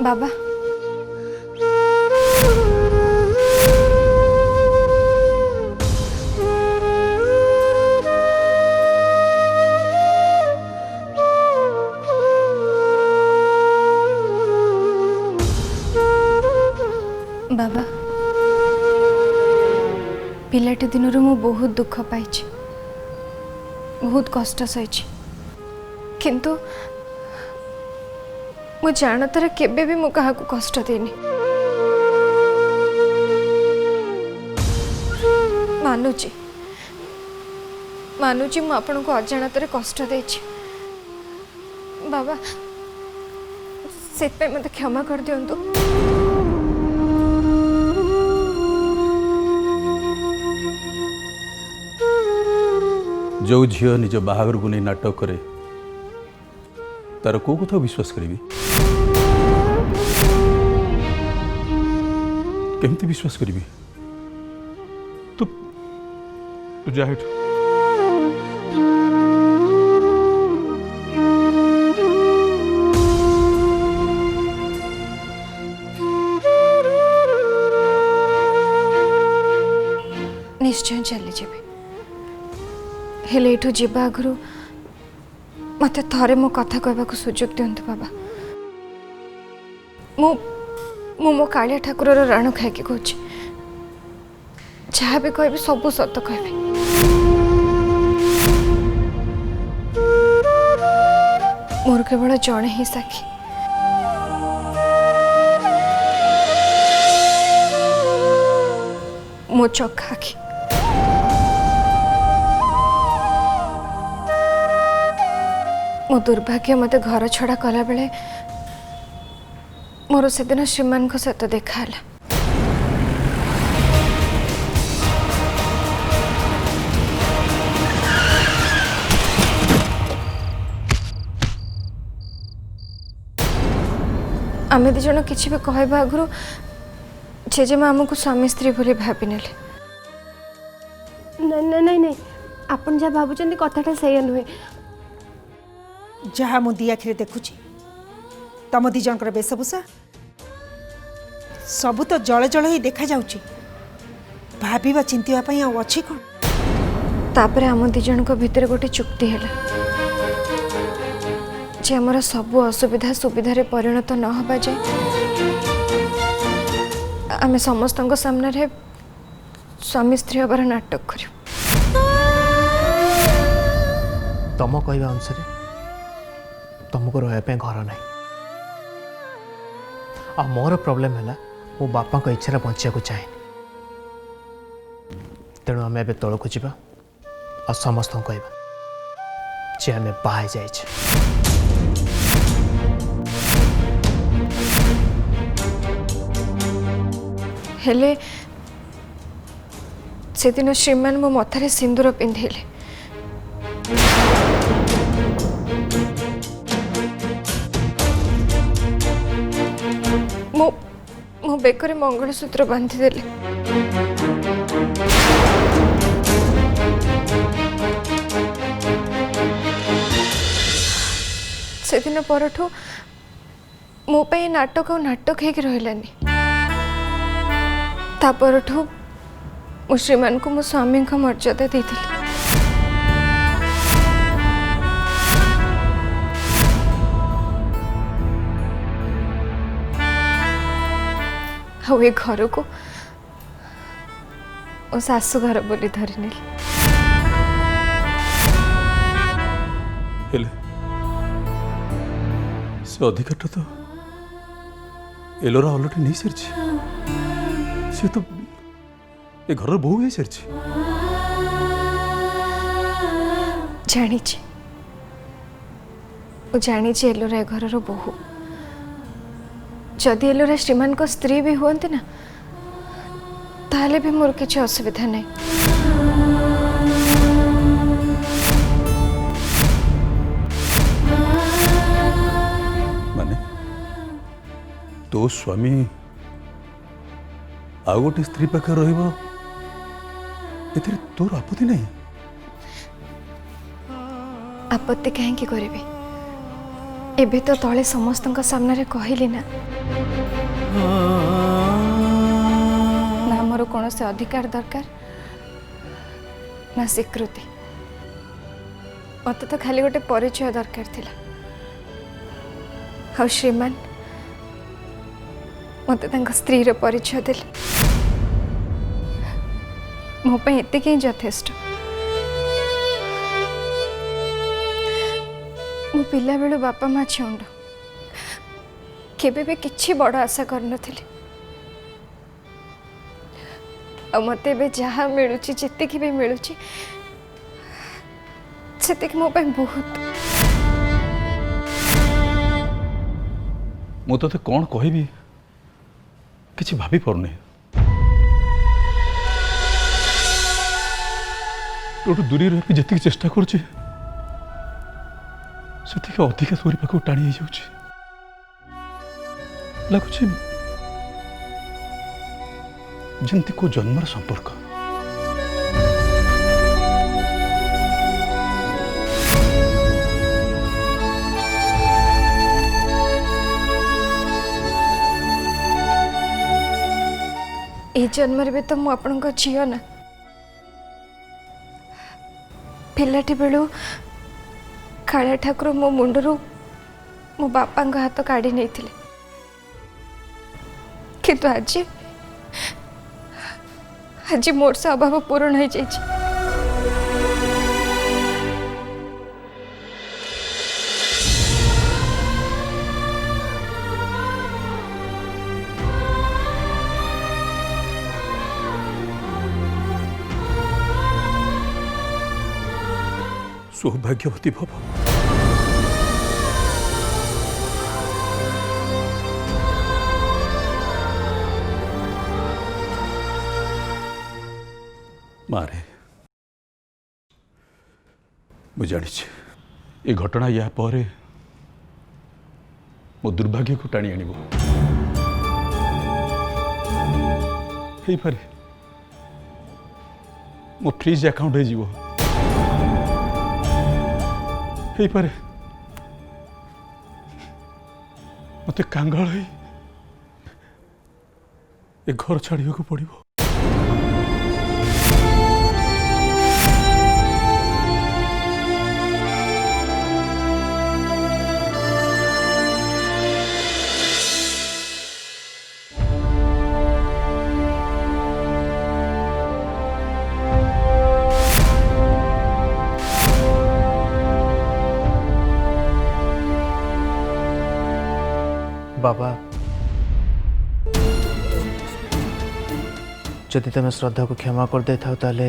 बाबा बाबा पिलाटी दिन मु बहुत दुख पाई बहुत कष्ट सही किंतु मु जानतर केबे भी मु कहा कष्ट देनी मानुची मानुची मु आपन को अजाणतर कष्ट देछि बाबा से मत क्षमा कर दियंतु। जो झील निज बाहागर को नहीं नाटक करे तार को कथा विश्वास करी केमती विश्वास करी तू तू जा निश्चय चली जाबे हेले एठू जीवा आगु मत थरे मो कथा कहबाक सुजोग दिंतु बाबा मो कालिया ठाकुर राण खाई कह जहाँ भी कह सब सत कह मोर केवल जड़े ही साक्षी मो चखा आखि मो दुर्भाग्य मत घर छड़ा कला बेले मोर से दिन श्रीमान को सहित देखाला आमे दी जन किछि भी कहबा आगु जेजेमा आमको स्वामी स्त्री बोली भाभी नेले नहीं नहीं नहीं आपन जहाँ भावुं कथाटा से नुहे जहाँ मु दी आखिरे देखुची तम दी जनकर वेशभूषा सबू तो जले जले ही देखा जाउची भाबीबा चिंतिबा पई आ अछि कोन तापर आम दी जन को भीतर गोटे चुक्ति है जे हमर सब असुविधा सुविधा रे परिणत न होबा जाए आमे समस्त सामने रे स्वामी स्त्री हबार नाटक करू तम कहवा अनुसार तुमको रहा घर ना आ मोर प्रॉब्लम है मो बापा को इच्छा बचा को चाहे तेणु आम ए तौक जा आ समस्त कहवा जे आम बाहे जाए हेले से दिन श्रीमान मो मथारे सिंदूर पिंधेले मो बेकर मंगलसूत्र बांधिदेले से दिन परठू मो पे नाटक नाटक है रहिलानी ता परठू मो श्रीमान को मो स्वामी का मर्यादा देथिली हाँ ये घर को सासू घर बोली धरी नेली से अधिकार तो एलोरा अलरेडी नहीं सारी सी तो ये घर बहु हो सारी जानी एलोरा घर बहु जदि एलोरा श्रीमान को स्त्री भी हुअंती ना ताले भी मोर किसी असुविधा नहीं माने तो स्वामी आ गोटे स्त्री पाखे रहिबो एथिरे तोर आपत्ति नहीं आपत्ति कहीं करें एबे तो तले समस्त सामने कहली ना ना मोर कौन से अधिकार दरकार ना स्वीकृति मत तो खाली गोटे परिचय दरकार थिला हाँ श्रीमान मत स्त्री परिचय देले मो पे एतिक ही यथेष्ट मो पिला बेलू बापा माँ छेउंड केबे भी किछि बड़ आशा कर नथिली आ मते बे जहाँ मिलुची जेतिक भी मिलुची सेतिक मो पे बहुत मु तो कौन कहबी किछि भाभी पारुनी तो दूरी रही जी चेष्टा करुच्ची से अधिक दूरी पाक टाणी लगुच जमती को जन्मर संपर्क ए जन्म भी तो मु आपण झील ना पिलाटी बेलू कालिया ठाकुर मो मुंडरू मो बापा हाथ काढ़ी नहीं थिले किंतु आज आज मोर से अभाव पूर्ण हो जाइए सौभाग्यवती भव मारे मुझे जानी ये घटना या पर मो दुर्भाग्य को टाणी आनिब हे पारे मो फ्रीज अकाउंट हो हे पारे मत कांगाल ए घर छाड़िया को पड़ो बाबा जदि तुम श्रद्धा को क्षमा कर दे था ताले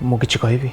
मु किछि कहबी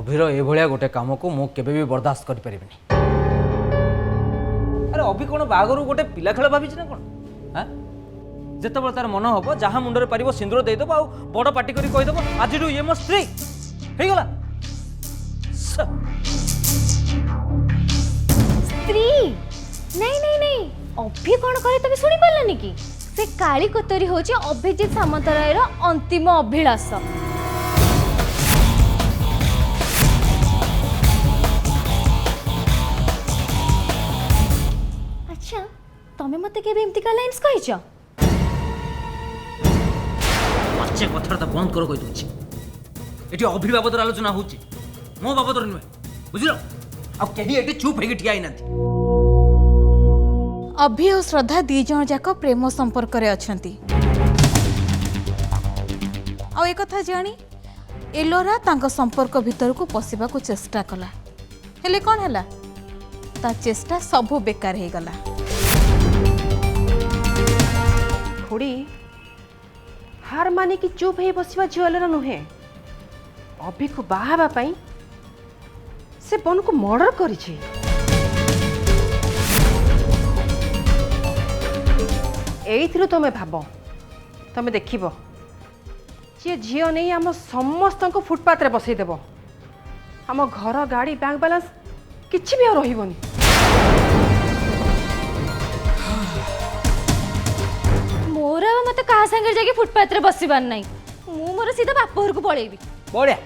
अभिर ये गोटे कम को मु केबे भी बर्दाश्त कर पारिबनी। अरे अभी कौन बागर गोटे पिला खेल भावी ना कौन हाँ जिते तार मन हम जहाँ मुंडे पार सिंदूर देदेव आ बड़ पार्टी कहीदेव आज ये मो स्त्री होगला स्त्री नहीं नहीं नहीं अभी कौन करे तबे सुनी पारलानी कि से काली कोतरी होची अभिजीत सामंतरायर अंतिम अभिलाष। अच्छा तमे मते केबे एमती का लाइन्स कहिछ अच्छे कथा बंद कर कहि दूची एटी अभि बाबदर आलोचना होची मो बाबदर नुहे बुझलो आ केही एटी चुप हेगी ठिया आइनांती। अभि और श्रद्धा दी जन जाक प्रेम संपर्क रे अछंती आ एक कथा जानी एलोरा तांको संपर्क भीतर को पसिबा को चेष्टा कला हेले कोन हला ता चेष्टा सबु बेकार हे गला। खुड़ी हार माने कि चुप हे बसिबा झिलर नुहे अभी को बाहाबा पई से बन को मर्डर करिछि। एइथिरु तमे भाब तमे देखिब जे झियो नहीं आम समस्त को फुटपाथ रे बसई देव आम घर गाड़ी बैंक बैलेंस किछि भी रहिबनी। मोर अब मत कहा संगे जाके फुटपाथ रे बसिबार नाही मु मोर सीधा बाप घर को पळेबी। बढ़िया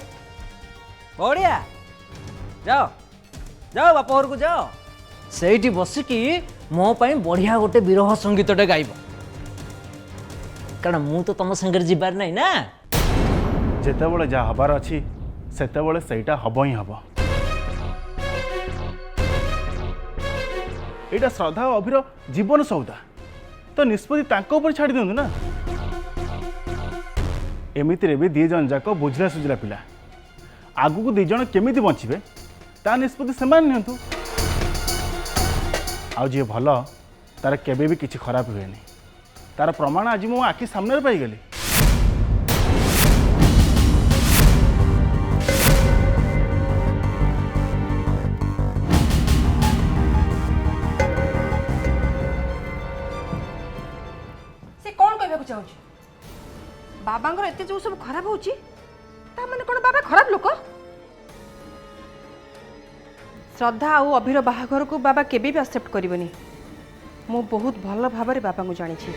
बढ़िया जाओ जाओ बाप घर को जाओ ସେଇଠି ବସିକି ମୋ ପାଇଁ ବଢ଼ିଆ ଗୋଟେ ବିରହ ସଙ୍ଗୀତଟେ ଗାଇବ କାରଣ ମୁଁ ତ ତମ ସାଙ୍ଗରେ ଯିବାର ନାହିଁ ନା। ଯେତେବେଳେ ଯାହା ହବାର ଅଛି ସେତେବେଳେ ସେଇଟା ହବ ହିଁ ହବ। ଏଇଟା ଶ୍ରଦ୍ଧା ଓ ଅଭିର ଜୀବନ ସଉଦା ତ ନିଷ୍ପତ୍ତି ତାଙ୍କ ଉପରେ ଛାଡ଼ି ଦିଅନ୍ତୁ ନା। ଏମିତିରେ ବି ଦୁଇ ଜଣ ଯାକ ବୁଝିଲା ସୁଝିଲା ପିଲା ଆଗକୁ ଦୁଇ ଜଣ କେମିତି ବଞ୍ଚିବେ ତା ନିଷ୍ପତ୍ତି ସେମାନେ ନିଅନ୍ତୁ। ଆଉ ଯିଏ ଭଲ ତାର କେବେ ବି କିଛି ଖରାପ ହୁଏନି ତାର ପ୍ରମାଣ ଆଜି ମୋ ଆଖି ସାମ୍ନାରେ ପାଇଗଲି। से कौन कहबा चाहूँ बाबांगर एते जो सब खराब होची ता माने कोन बाबा खराब लोक। श्रद्धा और अभिर बाहाघर को बाबा केबे भी एक्सेप्ट करबनी मु बहुत भल भाव बाबा को जानी छी।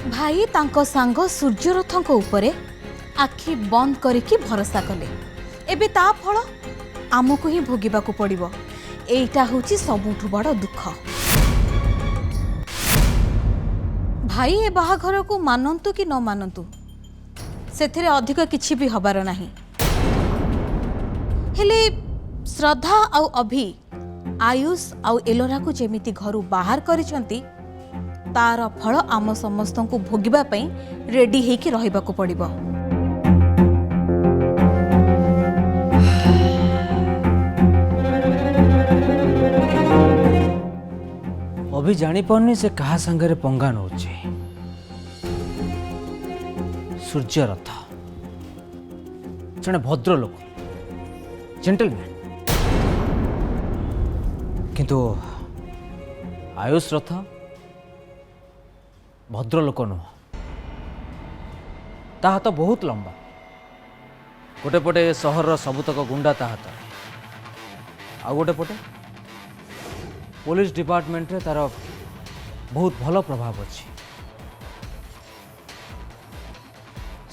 भाई तांको सांग सूर्यरथंको उपरे आखि बंद करिकी भरोसा कले एबे ता फल आमको ही भोगिबाकू पड़िबो। एइटा होची सबुठु बड़ दुख। भाई ए बाहाघर को मानंतु कि न मानंतु सेथिरे अधिक किछि भी हबार नाही। हेले श्रद्धा आउ अभि आयुष आउ एलोरा को जेमिति घरु बाहर करिसंती तार फल आम समस्त को भोगिबा पई रेडी हेकी रहिबाकू पड़िबो। अभी जानी पारनी से कहा संगे पंगा नौचे सूर्यरथ जड़े भद्र लोक जेंटलमैन किंतु आयुष रथ भद्र लोक नुह ता हाथ बहुत लंबा गोटे पटे सहर सबुतक गुंडा ता हाथ आ गोटे पटे पुलिस डिपार्टमेंट रे तार बहुत भल प्रभाव अच्छी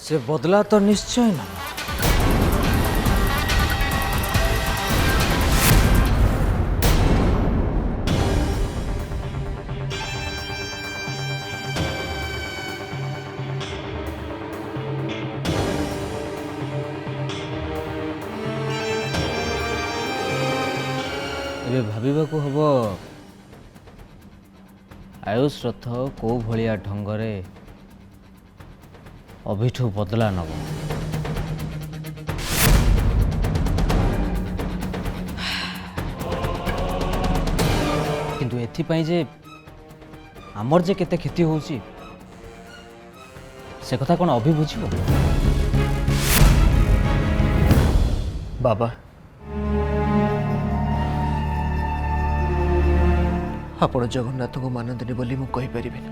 से बदला तो निश्चय ना। ଏବେ ଭାବିବାକୁ ହବ आयुष रथ को भलिया ढंगरे अभिठू बदला नब। किंतु एथिपाई जे आमर जे केते क्षति होउची से कथा कोन अभि बुझिबो। बाबा आपण जगन्नाथ को मानंतनी बोली मु कहि परिबे ना।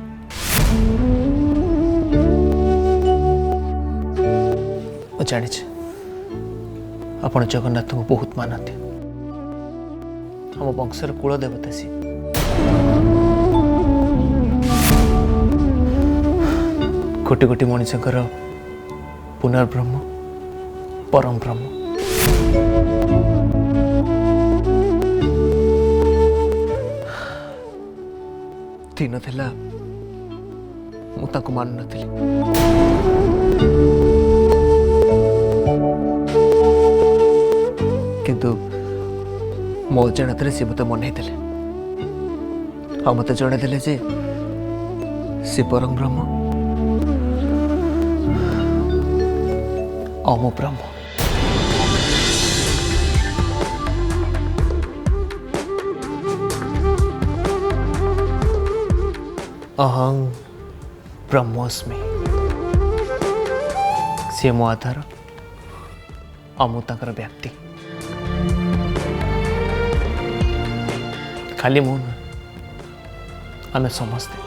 मु जानि आपण जगन्नाथ को बहुत मानते हम वंशर कुल देवता सी कोटि कोटि मनुष्यकर पुनर्ब्रह्म परम ब्रह्म। दिन थिला मु ताको मान नथिली किंतु मो जनतरे से मते मन हेतले आ मते जणे देले जे से परम ब्रह्म अम ब्रह्म। अहं ब्रह्मोस्मि। सी मो आधार आमु ताकर व्याप्ति खाली मु आम समस्ते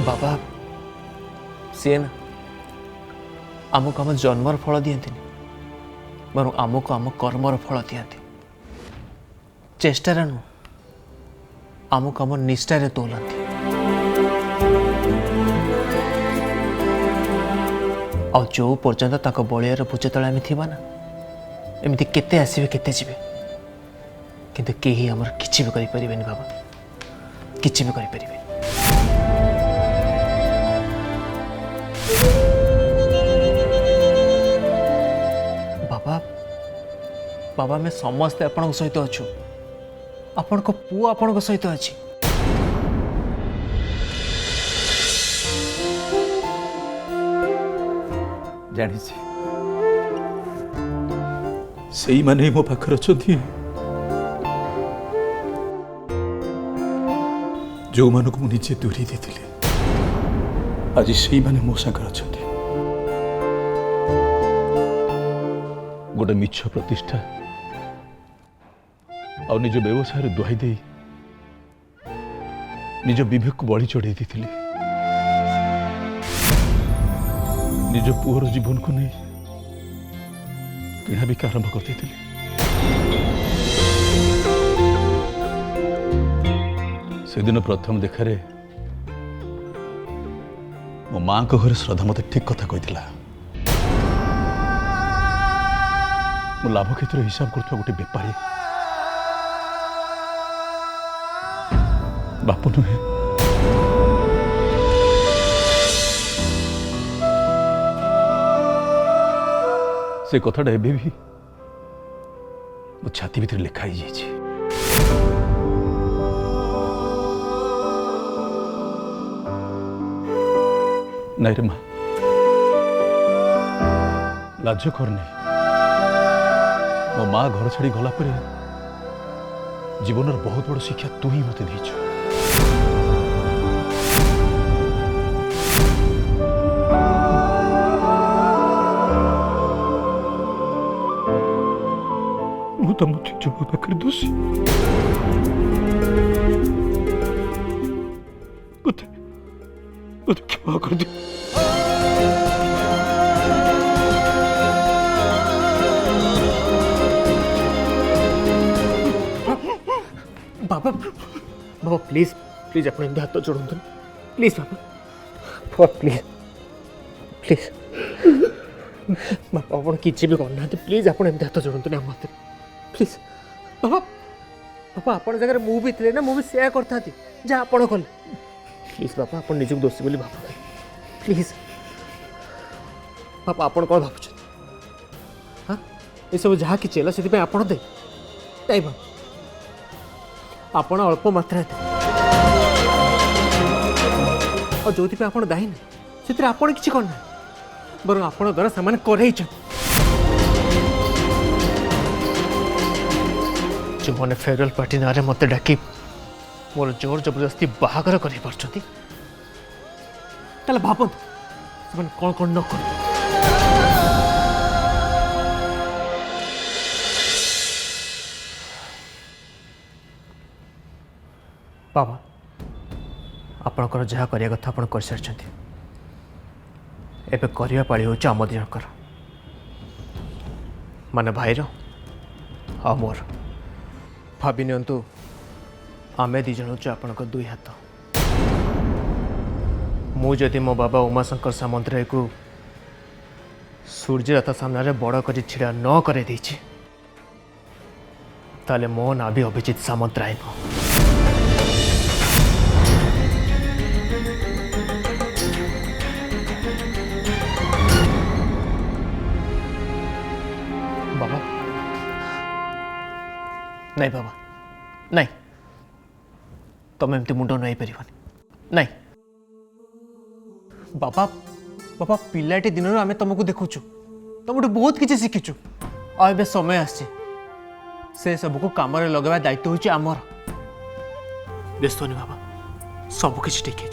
बाबा सी ना आमको आम जन्मर फल दियंती बर आमको आम कर्मर फल दियंती चेष्टार नु आमको आम निष्ठार तोलती आ जो पर्यंत ताक बलियार भुज तले आम थी ना एमती केते आसबे केते जीवे किंतु केही हमर किछि भी करि परिबेनी बाबा किछि भी करि परिबे बाबा बाबा मैं समस्त आपण सहित अच्छु आपण को पु आपण को सहित अछि जानी से माने मो पाखर अछंती जो मानक मु निजे दूरी देथिले आज से माने मो सागर अछंती गोटे मिछ प्रतिष्ठा आ निज व्यवसाय दुहाई दे निज विवेक को बड़ी चढ़े देथिले निज पुअर जीवन को नहीं किणा बिका आरंभ कर देथिले से दिन प्रथम देखारे मो माँ को घर श्रद्धा मत ठीक कथा कही मो लाभ क्षेत्र हिसाब कर गोटे बेपारी बाप नुहे से कथाटा एबे भी मो छाती भीतर लिखा ही जाइए नहीं रे माँ लाज करनी मो माँ घर छाड़ी गला पर जीवन बहुत बड़ शिक्षा तू ही मत देଛୁ मु तो मत जो पाखर दोषी मत क्षमा कर दे बाबा बाबा प्लीज प्लीज आप हाथ जोड़त प्लीज बाबा प्लीज प्लीज बाबा आप किसी भी करना प्लीज आप हाथ जोड़त आम हाथ प्लीज बाबा बाबा आप जगह मु भी थे ना मुझे सेया करता जहाँ आप कले प्लीज बाबा आप निजक दोषी बोली भाव प्लीज बाबा आप कौन भाव हाँ ये सब जहाँ कि चेला से आप दे नहीं बाबा आप अल्प मात्रा और जो आप दायी से आप किसी करना बर आप द्वारा से करे जो मैंने फेयरवेल पार्टी ना मत डाकी मोर जोर जबरदस्ती बाहागर कर भावत से कौन कौन न कर बाबा आपणकर जहाँ करिया कथा आप कर सारी एबे करिया पाली होची आम दिनकर माने भाईर आ मोर भाभी नियंतु आमे दी जण होची आपणकर दुई हाथ मु जदि मो बाबा उमाशंकर सामंतराय को सूर्यरथ सामने बड़ कर छिड़ा न करे देछि ताले मो ना भी अभिजित सामंतराय न बाबा नहीं बाबा नहीं तुम एमती मुंड नहीं पार नहीं बाबा बाबा पिलाटी दिन आम तुमको देखुचु तुम बहुत किसी शिखीचु आ समय आसी से सबको कम लगवा दायित्व होची आमर व्यस्त नहीं बाबा सब किसी ठीक है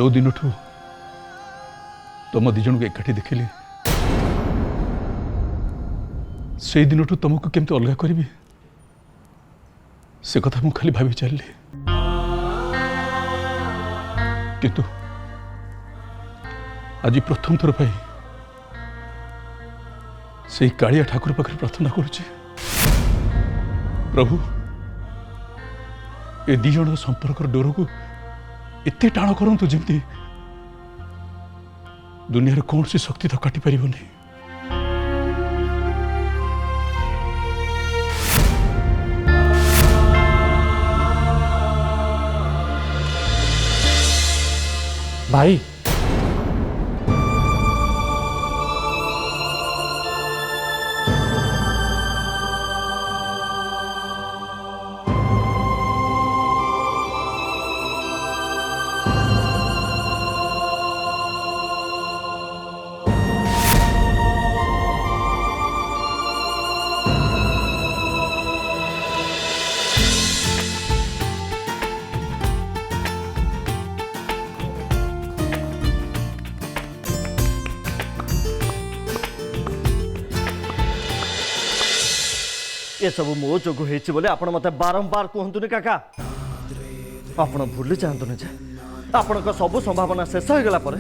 जो दिन तुम दी जन को एकाठी देखिली से दिन तुमको केमती अलग करी से कथा मुझे खाली भावी चलली किंतु आज प्रथम थर पर से कालिया ठाकुर पाखे प्रार्थना करुचे प्रभु ए दी जन संपर्क डोर को एते टाण करंतु जमती दुनिया कौन सी शक्ति तो काटी पार नहीं। भाई ये सब मो जो बोले आपण मत बारंबार कहतुनि काका आपण भूली चाहतुनि जे आपण सब संभावना शेष हो गला पर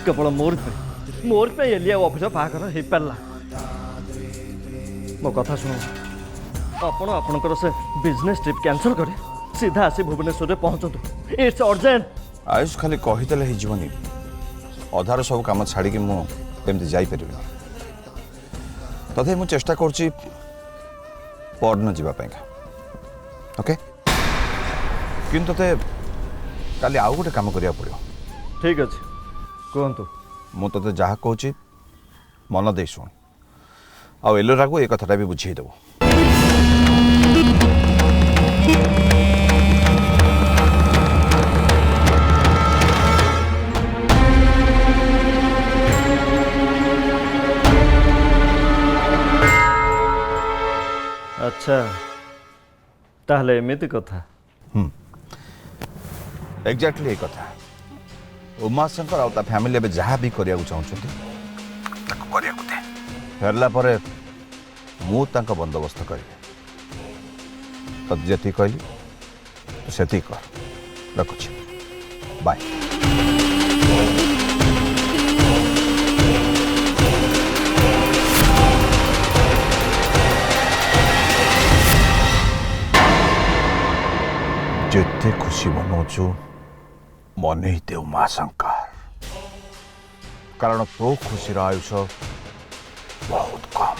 केवल मोर पे एलिया ऑफिस बाहागर हो पारा मो कथा शुण आपण आपणकर से बिजनेस ट्रिप कैंसल करे सीधा आसी भुवनेश्वर में पहुंचतु इट्स अर्जेंट। आयुष खाली कहीदेले होजनी अधार सब कम छाड़ी मुझे जापर तथे मुझे चेष्टा करुच्ची परन जावाई ओके किंतु ते काली आउ गोटे काम करिया पड़ो। ठीक अच्छे कहतु मु ते जहाँ कहूँ मन दे शुण आ एलोरा को ये कथाटा भी बुझेदेव। अच्छा ताहले एमिति कथा एक्जाक्टली ये कथा उमाशंकर आ फैमिली अब जहाँ भी करने चाहते फेरला पर मु तांका बंदोबस्त करी तत जी कहली से कर रखुच बाय। जिते खुशी मनोचु मन ही दे उमाशंकर कारण तो खुशी आयुष बहुत कम।